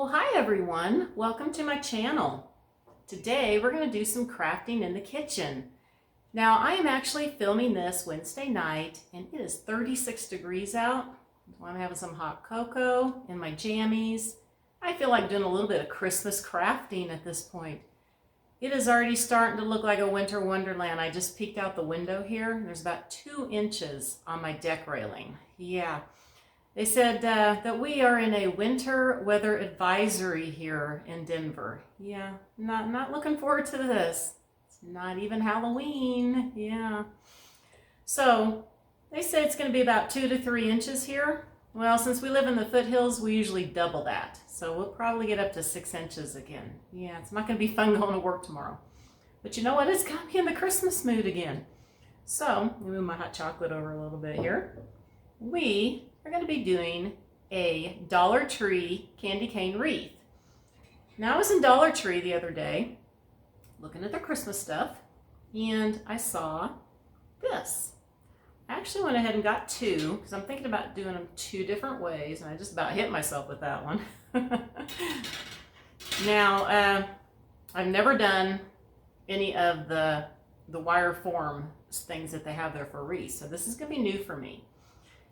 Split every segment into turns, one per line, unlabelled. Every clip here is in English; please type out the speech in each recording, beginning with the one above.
Well, hi everyone. Welcome to my channel. Today we're going to do some crafting in the kitchen. Now I am actually filming this Wednesday night and it is 36 degrees out. So I'm having some hot cocoa and my jammies. I feel like doing a little bit of Christmas crafting at this point. It is already starting to look like a winter wonderland. I just peeked out the window here. There's about 2 inches on my deck railing. Yeah. They said that we are in a winter weather advisory here in Denver. Yeah, not looking forward to this. It's not even Halloween. Yeah. So they say it's going to be about 2 to 3 inches here. Well, since we live in the foothills, we usually double that. So we'll probably get up to 6 inches again. Yeah, it's not going to be fun going to work tomorrow. But you know what? It's got me in the Christmas mood again. So, let me move my hot chocolate over a little bit here. We are going to be doing a Dollar Tree candy cane wreath. Now I was in Dollar Tree the other day looking at their Christmas stuff and I saw this. I actually went ahead and got 2 because I'm thinking about doing them 2 different ways and I just about hit myself with that one. Now I've never done any of the wire form things that they have there for wreaths, so this is going to be new for me.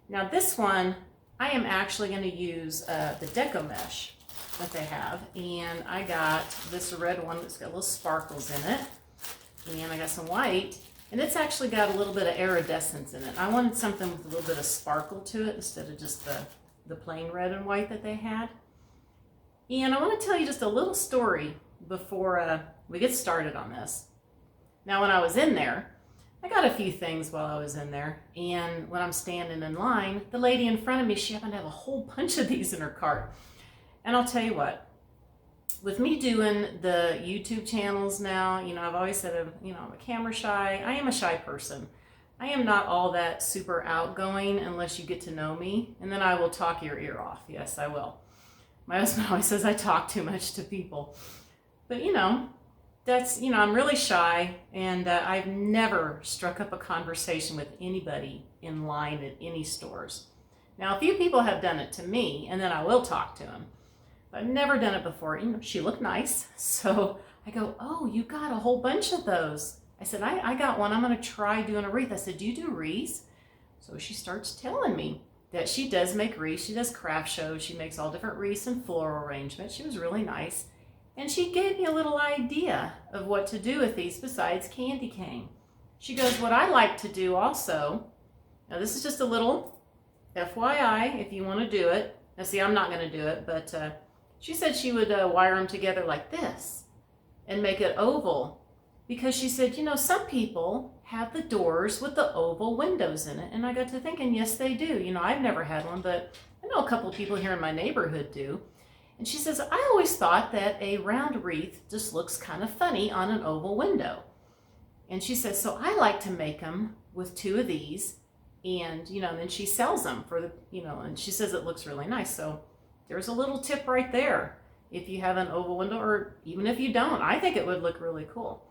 Now this one, I am actually going to use the Deco mesh that they have. And I got this red one that's got little sparkles in it. And I got some white. And it's actually got a little bit of iridescence in it. I wanted something with a little bit of sparkle to it instead of just the plain red and white that they had. And I want to tell you just a little story before we get started on this. Now when I was in there, I got a few things while I was in there, and when I'm standing in line, the lady in front of me, she happened to have a whole bunch of these in her cart. And I'll tell you what, with me doing the YouTube channels now, you know, I've always said, you know, I'm a camera shy. I am a shy person. I am not all that super outgoing unless you get to know me, and then I will talk your ear off. Yes, I will. My husband always says I talk too much to people. But, you know, that's, you know, I'm really shy and I've never struck up a conversation with anybody in line at any stores. Now, a few people have done it to me and then I will talk to them. But I've never done it before. You know, she looked nice. So I go, oh, you got a whole bunch of those. I said, I got one. I'm going to try doing a wreath. I said, do you do wreaths? So she starts telling me that she does make wreaths. She does craft shows. She makes all different wreaths and floral arrangements. She was really nice. And she gave me a little idea of what to do with these besides candy cane. She goes, what I like to do also, now this is just a little FYI if you want to do it. Now see, I'm not going to do it, but she said she would wire them together like this and make it oval. Because she said, you know, some people have the doors with the oval windows in it. And I got to thinking, yes, they do. You know, I've never had one, but I know a couple of people here in my neighborhood do. And she says, I always thought that a round wreath just looks kind of funny on an oval window. And she says, so I like to make them with 2 of these. And, you know, and then she sells them for the, you know, and she says it looks really nice. So there's a little tip right there. If you have an oval window, or even if you don't, I think it would look really cool.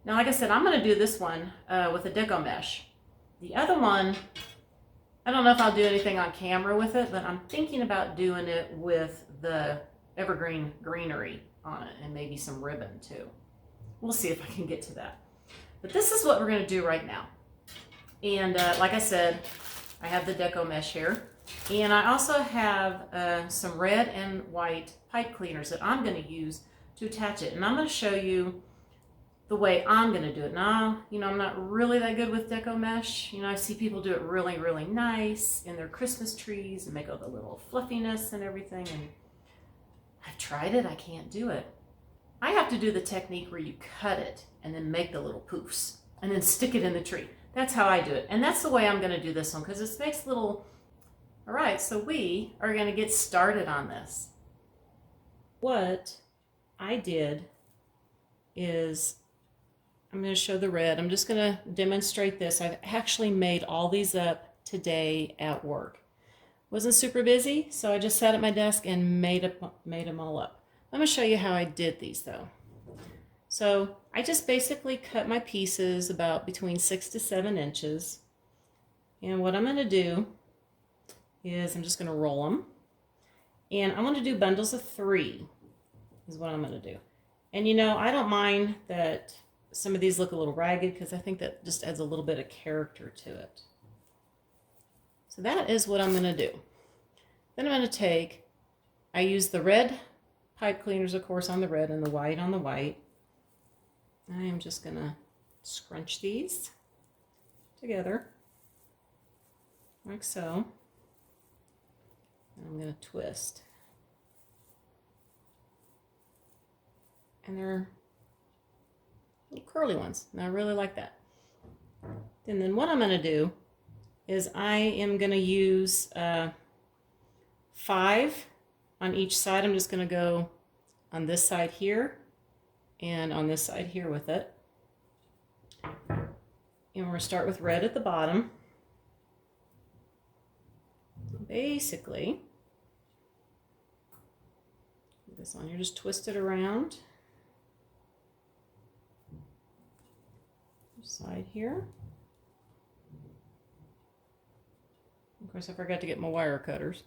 Now, like I said, I'm going to do this one with a Deco mesh. The other one, I don't know if I'll do anything on camera with it, but I'm thinking about doing it with the evergreen greenery on it and maybe some ribbon too. We'll see if I can get to that. But this is what we're going to do right now. And like I said, I have the Deco mesh here. And I also have some red and white pipe cleaners that I'm going to use to attach it. And I'm going to show you the way I'm going to do it. Now, you know, I'm not really that good with Deco mesh. You know, I see people do it really, really nice in their Christmas trees and make all the little fluffiness and everything. And I've tried it. I can't do it. I have to do the technique where you cut it and then make the little poofs and then stick it in the tree. That's how I do it. And that's the way I'm going to do this one because it makes little... All right, so we are going to get started on this. What I did is... I'm going to show the red. I'm just going to demonstrate this. I've actually made all these up today at work. Wasn't super busy, so I just sat at my desk and made them all up. Let me show you how I did these though. So I just basically cut my pieces about between 6 to 7 inches. And what I'm going to do is I'm just going to roll them. And I want to do bundles of 3 is what I'm going to do. And you know, I don't mind that some of these look a little ragged because I think that just adds a little bit of character to it. So that is what I'm going to do. Then I'm going to take, I use the red pipe cleaners, of course, on the red and the white on the white. I am just going to scrunch these together like so. And I'm going to twist. And they're little curly ones, and I really like that. And then what I'm going to do is I am going to use 5 on each side. I'm just going to go on this side here and on this side here with it. And we're going to start with red at the bottom. Basically, this on, you just twist it around. Side here. Of course, I forgot to get my wire cutters.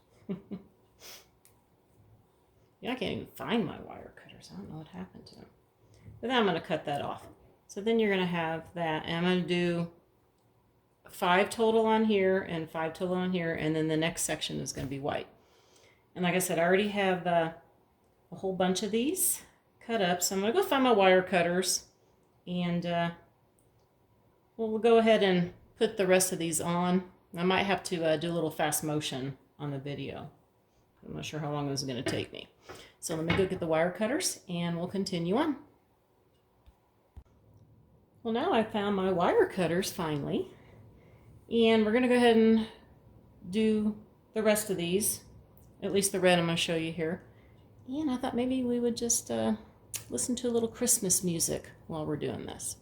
Yeah, I can't even find my wire cutters. I don't know what happened to them. But then I'm going to cut that off. So then you're going to have that. And I'm going to do 5 total on here and 5 total on here. And then the next section is going to be white. And like I said, I already have a whole bunch of these cut up. So I'm going to go find my wire cutters. And we'll go ahead and put the rest of these on. I might have to do a little fast motion on the video. I'm not sure how long this is going to take me. So let me go get the wire cutters and we'll continue on. Well, now I found my wire cutters finally. And we're going to go ahead and do the rest of these. At least the red I'm going to show you here. And I thought maybe we would just listen to a little Christmas music while we're doing this.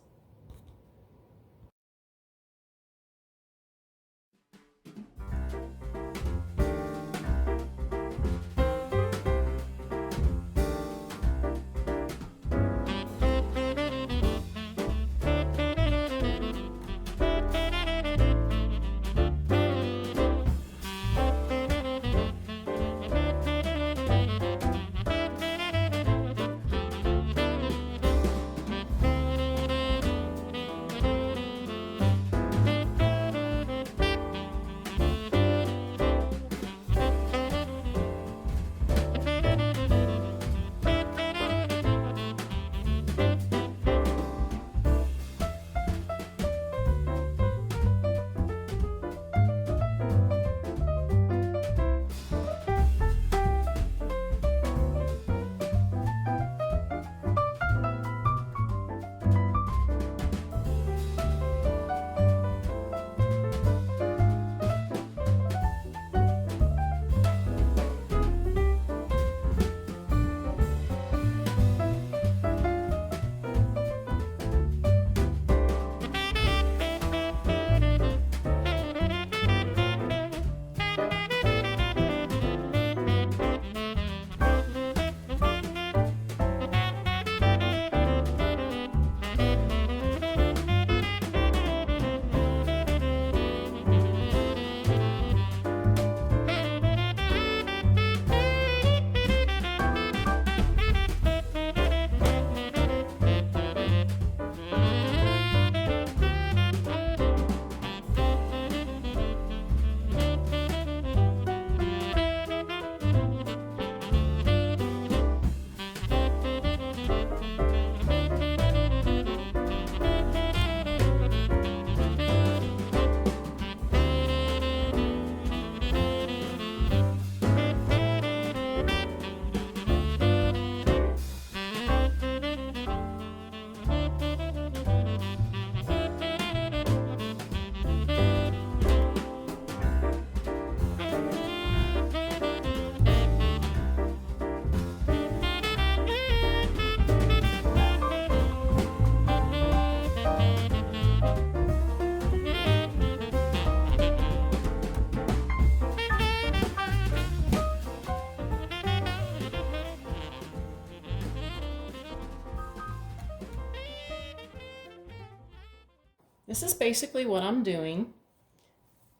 This is basically what I'm doing.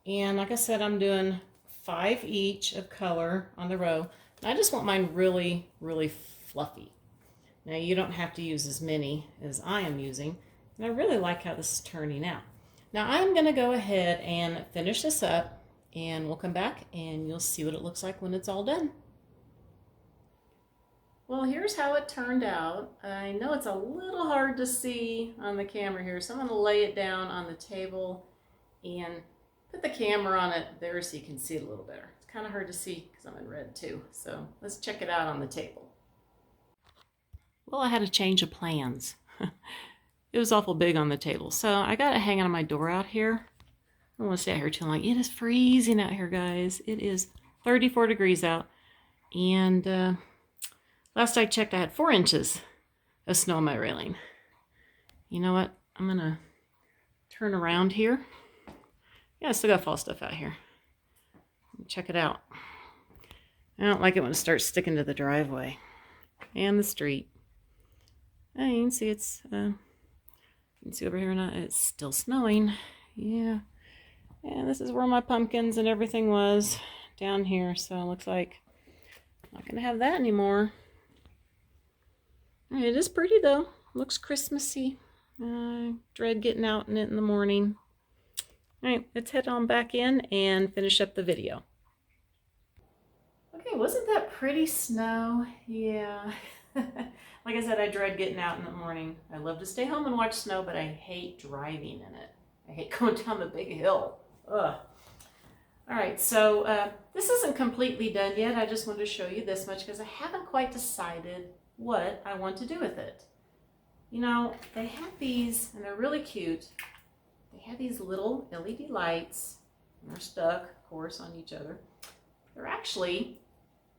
And like I said, I'm doing 5 each of color on the row. I just want mine really, really fluffy. Now you don't have to use as many as I am using, and I really like how this is turning out. Now I'm going to go ahead and finish this up, and we'll come back and you'll see what it looks like when it's all done. Well, here's how it turned out. I know it's a little hard to see on the camera here, so I'm going to lay it down on the table and put the camera on it there so you can see it a little better. It's kind of hard to see because I'm in red too, so let's check it out on the table. Well, I had a change of plans. It was awful big on the table, so I got it hanging on my door out here. I don't want to stay out here too long. It is freezing out here, guys. It is 34 degrees out, and last I checked, I had 4 inches of snow on my railing. You know what? I'm going to turn around here. Yeah, I still got fall stuff out here. Check it out. I don't like it when it starts sticking to the driveway and the street. Oh, you can see it's, you can see over here now, it's still snowing. Yeah. And this is where my pumpkins and everything was down here. So it looks like I'm not going to have that anymore. It is pretty though. Looks Christmassy. I dread getting out in it in the morning. All right, let's head on back in and finish up the video. Okay, wasn't that pretty snow? Yeah. Like I said, I dread getting out in the morning. I love to stay home and watch snow, but I hate driving in it. I hate going down the big hill. Ugh. All right, so this isn't completely done yet. I just wanted to show you this much because I haven't quite decided what I want to do with it. You know, they have these, and they're really cute. They have these little LED lights, and they're stuck, of course, on each other. They're actually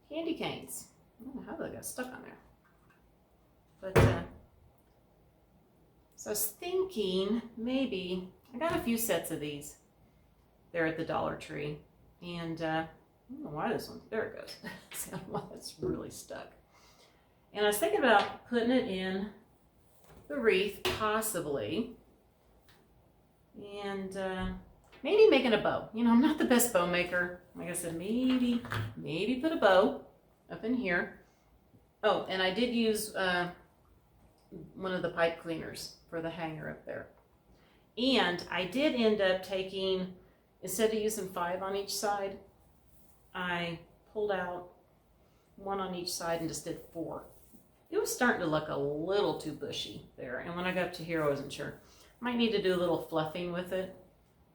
candy canes. I don't know how they got stuck on there. But, so I was thinking maybe, I got a few sets of these there at the Dollar Tree. And I don't know why this one, there it goes. See, I don't know why it's really stuck. And I was thinking about putting it in the wreath, possibly. And maybe making a bow. You know, I'm not the best bow maker. Like I said, maybe put a bow up in here. Oh, and I did use one of the pipe cleaners for the hanger up there. And I did end up taking, instead of using 5 on each side, I pulled out 1 on each side and just did 4. It was starting to look a little too bushy there. And when I got up to here, I wasn't sure. Might need to do a little fluffing with it.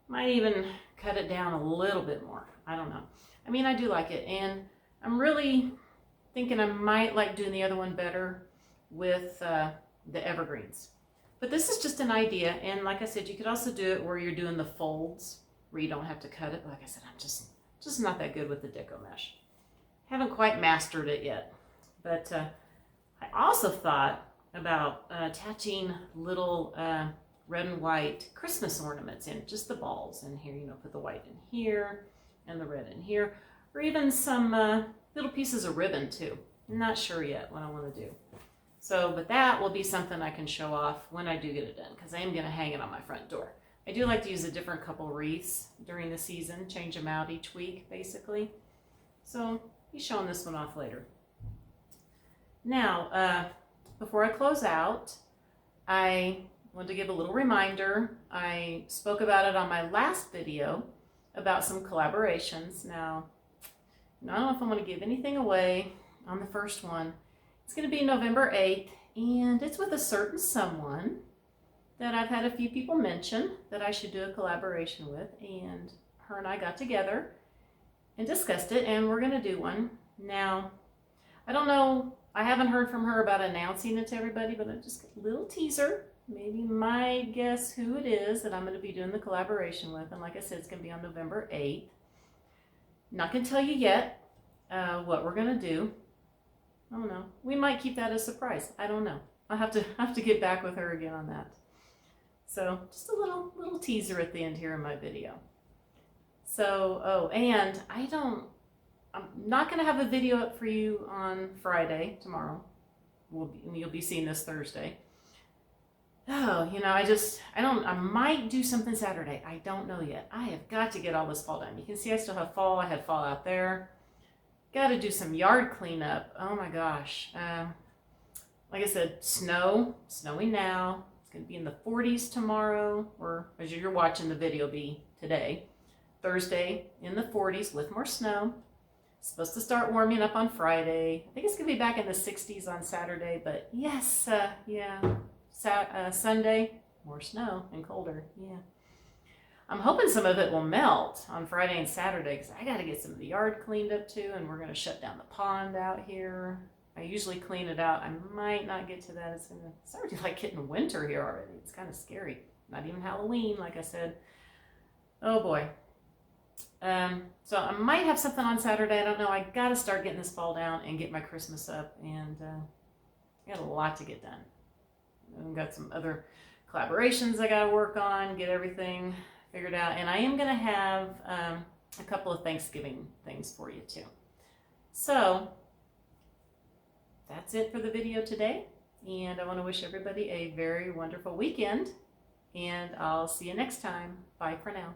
Might even cut it down a little bit more. I don't know. I mean, I do like it. And I'm really thinking I might like doing the other one better with the evergreens. But this is just an idea. And like I said, you could also do it where you're doing the folds, where you don't have to cut it. Like I said, I'm just not that good with the deco mesh. Haven't quite mastered it yet. But I also thought about attaching little red and white Christmas ornaments in, just the balls in here, you know, put the white in here and the red in here, or even some little pieces of ribbon too. I'm not sure yet what I want to do. So, but that will be something I can show off when I do get it done, because I am going to hang it on my front door. I do like to use a different couple wreaths during the season, change them out each week, basically. So, I'll be showing this one off later. Now, before I close out, I want to give a little reminder. I spoke about it on my last video about some collaborations. Now, I don't know if I'm going to give anything away on the first one. It's going to be November 8th, and it's with a certain someone that I've had a few people mention that I should do a collaboration with, and her and I got together and discussed it, and we're going to do one. Now, I don't know, I haven't heard from her about announcing it to everybody, but I'm just a little teaser. Maybe you might guess who it is that I'm going to be doing the collaboration with, and like I said, it's going to be on November 8th. Not going to tell you yet what we're going to do. I don't know. We might keep that a surprise. I don't know. I'll have to get back with her again on that. So just a little teaser at the end here in my video. So, oh, and I'm not going to have a video up for you on Friday, tomorrow. You'll be seeing this Thursday. Oh, you know, I might do something Saturday. I don't know yet. I have got to get all this fall done. You can see I still have fall. I had fall out there. got to do some yard cleanup. Oh my gosh. Like I said, snowing now. It's going to be in the 40s tomorrow, or as you're watching the video, be today. Thursday in the 40s with more snow. It's supposed to start warming up on Friday. I think it's going to be back in the 60s on Saturday, but yes, Sunday, more snow and colder. Yeah. I'm hoping some of it will melt on Friday and Saturday because I got to get some of the yard cleaned up too, and we're going to shut down the pond out here. I usually clean it out. I might not get to that. It's already like getting winter here already. It's kind of scary. Not even Halloween, like I said. Oh boy. So I might have something on Saturday. I don't know. I got to start getting this fall down and get my Christmas up, and I got a lot to get done. I've got some other collaborations I got to work on, get everything figured out, and I am going to have a couple of Thanksgiving things for you too. So that's it for the video today, and I want to wish everybody a very wonderful weekend, and I'll see you next time. Bye for now.